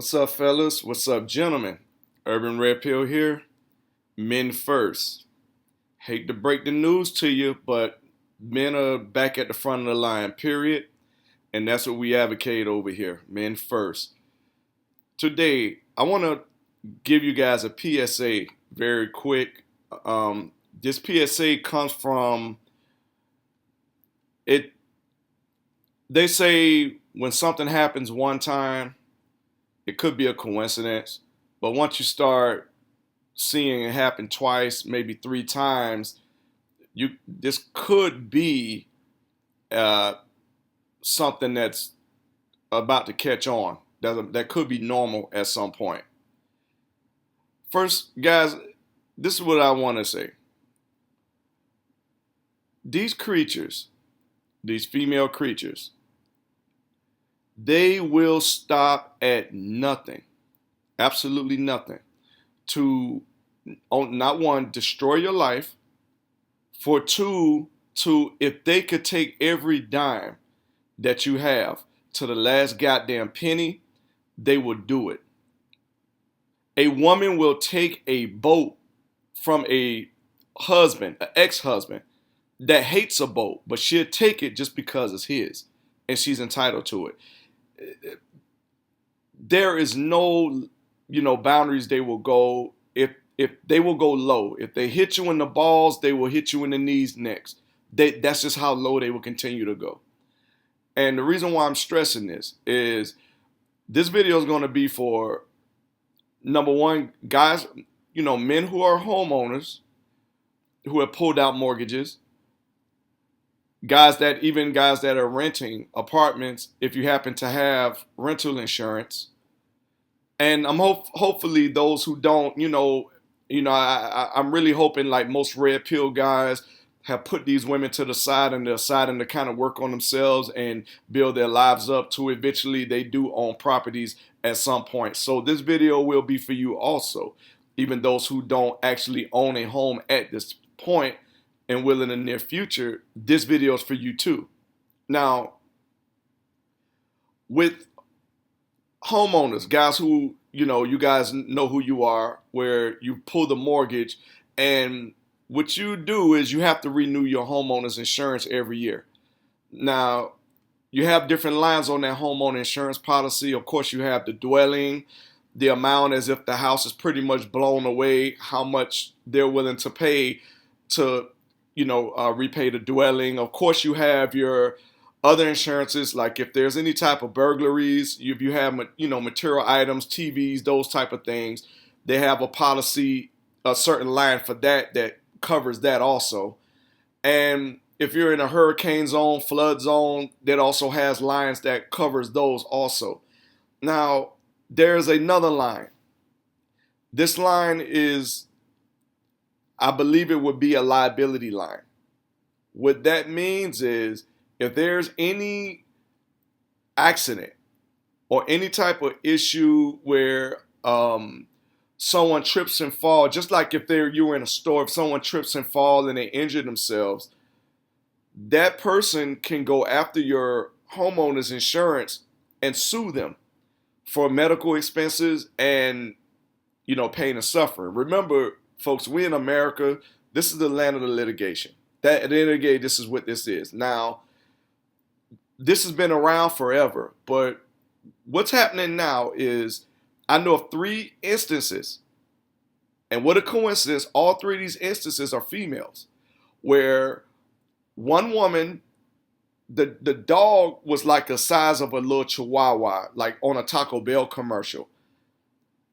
What's up, fellas? What's up, gentlemen? Urban Red Pill here. Men first. Hate to break the news to you, but men are back at the front of the line, period. And that's what we advocate over here. Men first. Today, I want to give you guys a PSA very quick. This PSA comes from it. They say when something happens one time, it could be a coincidence. But once you start seeing it happen twice, maybe three times, this could be uh, something that's about to catch on. That could be normal at some point. First, guys, this is what I want to say. These creatures, these female creatures, they will stop at nothing, absolutely nothing, to not one, destroy your life, for two, to if they could take every dime that you have to the last goddamn penny, they will do it. A woman will take a boat from a husband, an ex-husband, that hates a boat, but she'll take it just because it's his and she's entitled to it. There is no, boundaries they will go. If they will go low. If they hit you in the balls, they will hit you in the knees next. That's just how low they will continue to go. And the reason why I'm stressing this is this video is going to be for, number one, guys, men who are homeowners, who have pulled out mortgages, guys that are renting apartments, if you happen to have rental insurance, and hopefully those who don't, I'm really hoping, like most red pill guys, have put these women to the side and they're deciding to kind of work on themselves and build their lives up to eventually they do own properties at some point. So this video will be for you also, even those who don't actually own a home at this point and will in the near future. This video is for you too. Now, with homeowners, guys who, you guys know who you are, where you pull the mortgage, and what you do is you have to renew your homeowner's insurance every year. Now, you have different lines on that homeowner insurance policy. Of course, you have the dwelling, the amount as if the house is pretty much blown away, how much they're willing to pay to, repay the dwelling. Of course, you have your other insurances, like if there's any type of burglaries, if you have, material items, TVs, those type of things, they have a policy, a certain line for that covers that also. And if you're in a hurricane zone, flood zone, that also has lines that covers those also. Now, there's another line. This line is, I believe it would be a liability line. What that means is if there's any accident or any type of issue where someone trips and fall, just like if you were in a store, if someone trips and fall and they injure themselves, that person can go after your homeowner's insurance and sue them for medical expenses and, pain and suffering. Remember, folks, we in America, this is the land of the litigation. That at the end of the day, this is what this is. Now, this has been around forever, but what's happening now is I know of three instances, and what a coincidence, all three of these instances are females, where one woman, the dog was like the size of a little chihuahua, like on a Taco Bell commercial.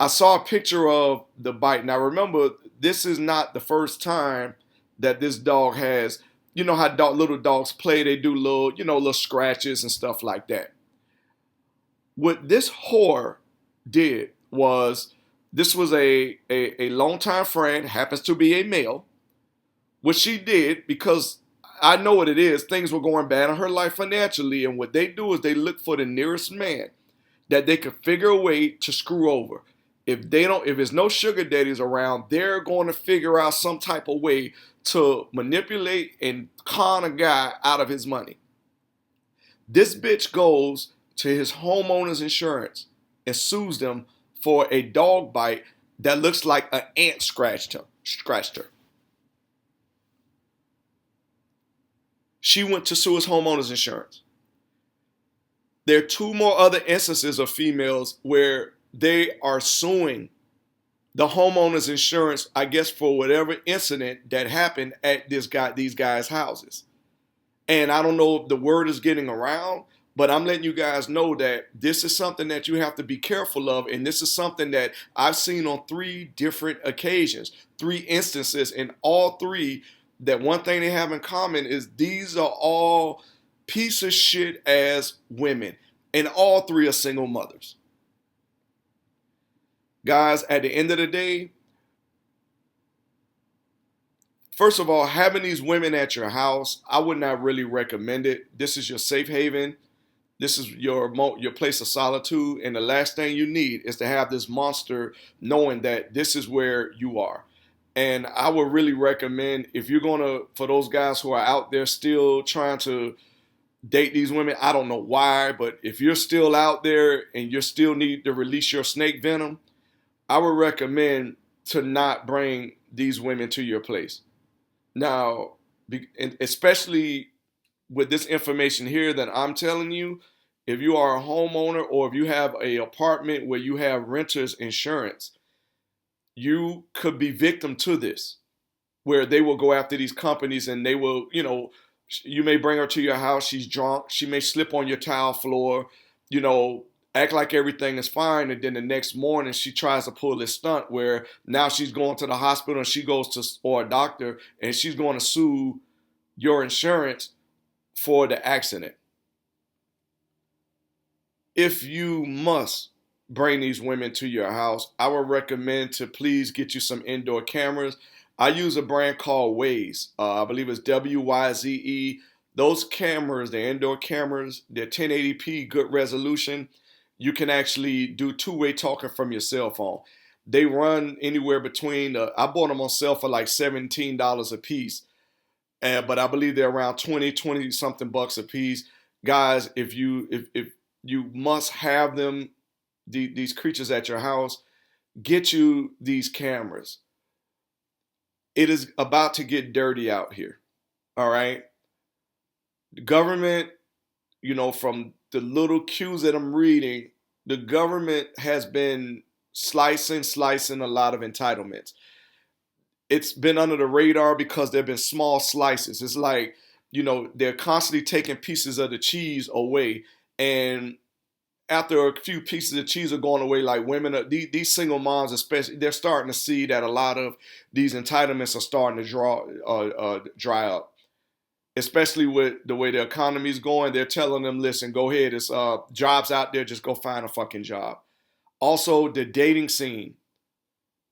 I saw a picture of the bite. Now remember, this is not the first time that this dog has, how little dogs play, they do little scratches and stuff like that. What this whore did was, this was a longtime friend, happens to be a male. What she did, because I know what it is, things were going bad in her life financially, and what they do is they look for the nearest man that they could figure a way to screw over. If there's no sugar daddies around, they're going to figure out some type of way to manipulate and con a guy out of his money. This bitch goes to his homeowner's insurance and sues them for a dog bite that looks like an ant scratched her. She went to sue his homeowners insurance. There are two more other instances of females where they are suing the homeowners insurance, I guess, for whatever incident that happened at these guys' houses. And I don't know if the word is getting around, but I'm letting you guys know that this is something that you have to be careful of. And this is something that I've seen on 3 different occasions, 3 instances, and all 3, that one thing they have in common is these are all piece of shit ass women. And all 3 are single mothers. Guys, at the end of the day, first of all, having these women at your house, I would not really recommend it. This is your safe haven. This is your place of solitude. And the last thing you need is to have this monster knowing that this is where you are. And I would really recommend, if you're going to, for those guys who are out there still trying to date these women, I don't know why, but if you're still out there and you still need to release your snake venom, I would recommend to not bring these women to your place. Now, especially with this information here that I'm telling you, if you are a homeowner or if you have an apartment where you have renter's insurance, you could be victim to this, where they will go after these companies and they will, you may bring her to your house, she's drunk, she may slip on your tile floor, act like everything is fine, and then the next morning she tries to pull this stunt where now she's going to the hospital and she goes to, or a doctor, and she's going to sue your insurance for the accident. If you must bring these women to your house, I would recommend to please get you some indoor cameras. I use a brand called Waze. I believe it's WYZE. Those cameras, the indoor cameras, they're 1080p, good resolution. You can actually do 2-way talking from your cell phone. They run anywhere between, I bought them on sale for like $17 a piece. But I believe they're around 20 something bucks a piece. Guys, if you must have them, these creatures at your house, get you these cameras. It is about to get dirty out here. All right. The government, from the little cues that I'm reading, the government has been slicing a lot of entitlements. It's been under the radar because there have been small slices. It's like, they're constantly taking pieces of the cheese away. And after a few pieces of cheese are going away, like women, these single moms especially, they're starting to see that a lot of these entitlements are starting to dry up. Especially with the way the economy is going, they're telling them, listen, go ahead, it's jobs out there, just go find a fucking job. Also, the dating scene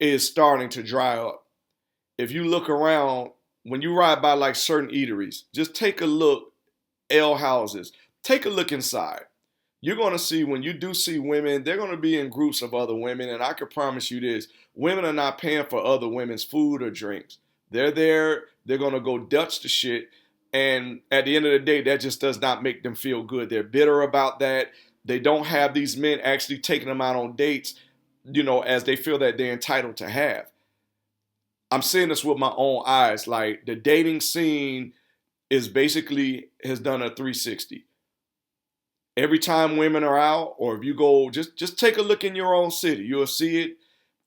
is starting to dry up. If you look around, when you ride by like certain eateries, just take a look, ale houses, take a look inside. You're going to see, when you do see women, they're going to be in groups of other women. And I can promise you this, women are not paying for other women's food or drinks. They're there, they're going to go Dutch to shit. And at the end of the day, that just does not make them feel good. They're bitter about that. They don't have these men actually taking them out on dates, as they feel that they're entitled to have. I'm seeing this with my own eyes. Like, the dating scene has done a 360. Every time women are out, or if you go, just take a look in your own city. You'll see it.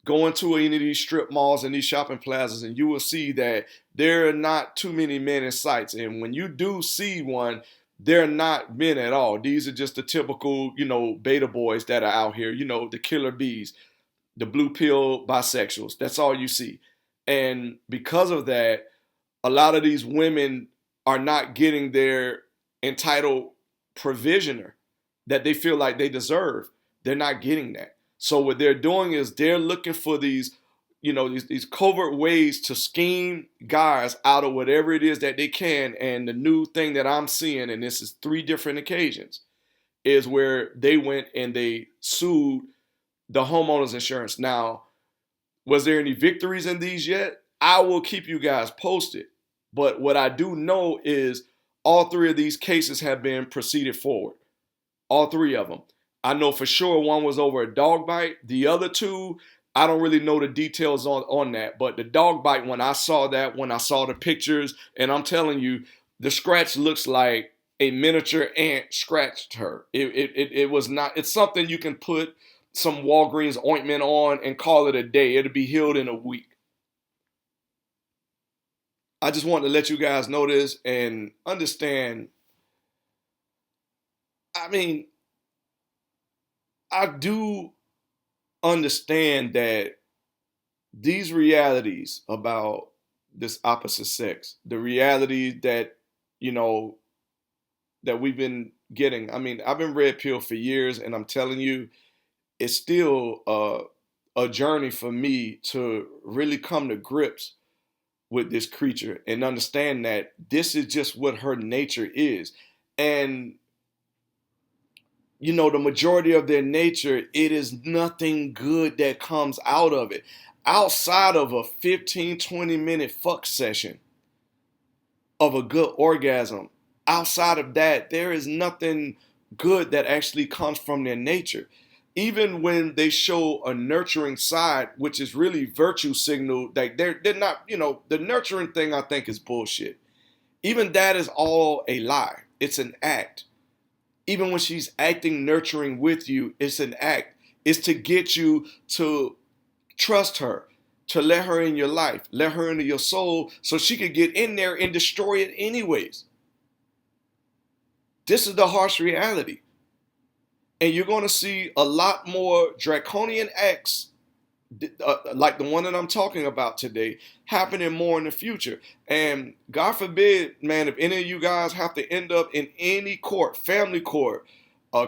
Go into any of these strip malls and these shopping plazas, and you will see that there are not too many men in sights. And when you do see one, they're not men at all. These are just the typical, beta boys that are out here, the killer bees, the blue pill bisexuals. That's all you see. And because of that, a lot of these women are not getting their entitled provisioner that they feel like they deserve. They're not getting that. So what they're doing is they're looking for these, these covert ways to scheme guys out of whatever it is that they can. And the new thing that I'm seeing, and this is 3 different occasions, is where they went and they sued the homeowners insurance. Now, was there any victories in these yet? I will keep you guys posted. But what I do know is all 3 of these cases have been proceeded forward. All 3 of them. I know for sure one was over a dog bite. The other two, I don't really know the details on that. But the dog bite, when I saw that, when I saw the pictures, and I'm telling you, the scratch looks like a miniature ant scratched her. It was not, it's something you can put some Walgreens ointment on and call it a day. It'll be healed in a week. I just want to let you guys know this and understand. I mean, I do understand that these realities about this opposite sex, the reality that, you know, that we've been getting. I mean, I've been red pill for years, and I'm telling you, it's still a journey for me to really come to grips with this creature and understand that this is just what her nature is. And the majority of their nature, it is nothing good that comes out of it. Outside of a 15, 20-minute fuck session of a good orgasm, outside of that, there is nothing good that actually comes from their nature. Even when they show a nurturing side, which is really virtue signal, like they're not, the nurturing thing I think is bullshit. Even that is all a lie. It's an act. Even when she's acting nurturing with you, it's an act. It's to get you to trust her, to let her in your life, let her into your soul so she could get in there and destroy it anyways. This is the harsh reality. And you're going to see a lot more draconian acts like the one that I'm talking about today happening more in the future. And God forbid, man, if any of you guys have to end up in any court, family court,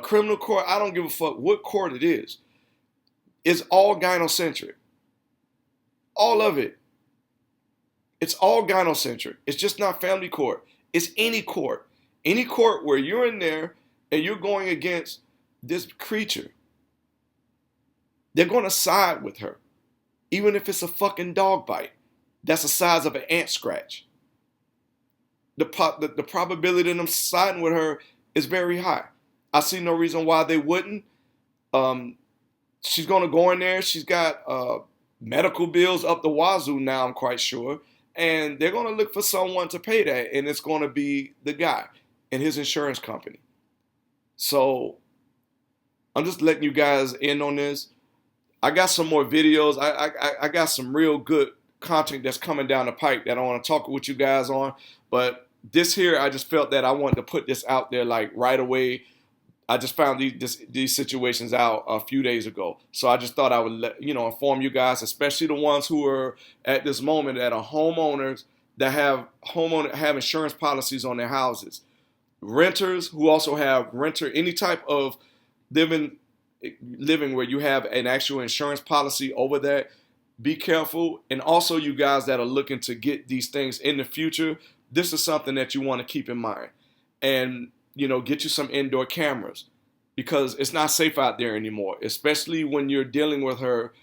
criminal court, I don't give a fuck what court it is. It's all gynocentric. All of it. It's all gynocentric. It's just not family court. It's any court. Any court where you're in there and you're going against this creature. They're going to side with her. Even if it's a fucking dog bite. That's the size of an ant scratch. The probability of them siding with her is very high. I see no reason why they wouldn't. She's going to go in there. She's got medical bills up the wazoo now, I'm quite sure. And they're going to look for someone to pay that. And it's going to be the guy and his insurance company. So I'm just letting you guys in on this. I got some more videos. I got some real good content that's coming down the pipe that I want to talk with you guys on. But this here, I just felt that I wanted to put this out there like right away. I just found these situations out a few days ago. So I just thought I would inform you guys, especially the ones who are at this moment that are homeowners that have insurance policies on their houses. Renters who also have any type of living where you have an actual insurance policy over that, be careful. And also you guys that are looking to get these things in the future, this is something that you want to keep in mind. And, get you some indoor cameras because it's not safe out there anymore, especially when you're dealing with her.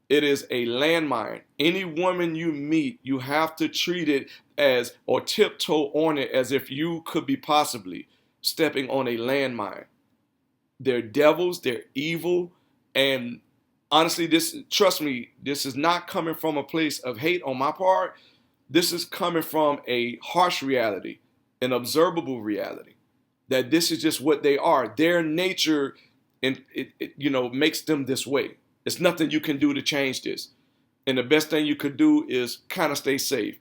It is a landmine. Any woman you meet, you have to treat it as, or tiptoe on it as if you could be possibly stepping on a landmine. They're devils, they're evil, and honestly, trust me, this is not coming from a place of hate on my part. This is coming from a harsh reality, an observable reality, that this is just what they are. Their nature, and it makes them this way. It's nothing you can do to change this. And the best thing you could do is kind of stay safe.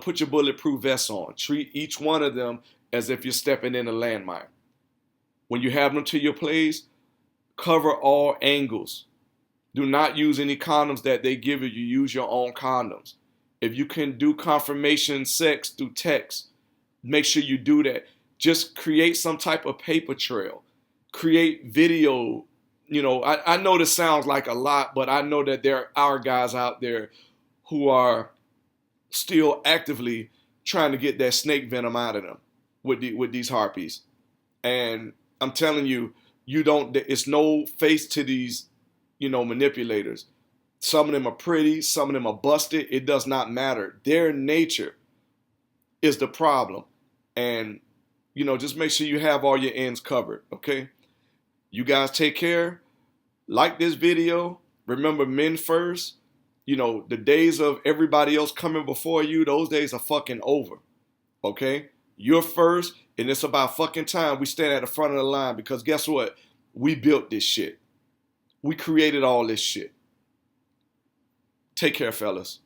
Put your bulletproof vest on. Treat each one of them as if you're stepping in a landmine. When you have them to your place, cover all angles. Do not use any condoms that they give you. You use your own condoms. If you can do confirmation sex through text, make sure you do that. Just create some type of paper trail. Create video. I know this sounds like a lot, but I know that there are guys out there who are still actively trying to get that snake venom out of them with these harpies. And I'm telling you, it's no face to these, manipulators. Some of them are pretty, some of them are busted. It does not matter. Their nature is the problem. And, just make sure you have all your ends covered, okay? You guys take care. Like this video. Remember, men first. You know, the days of everybody else coming before you, those days are fucking over. Okay? You're first, and it's about fucking time we stand at the front of the line, because guess what? We built this shit. We created all this shit. Take care, fellas.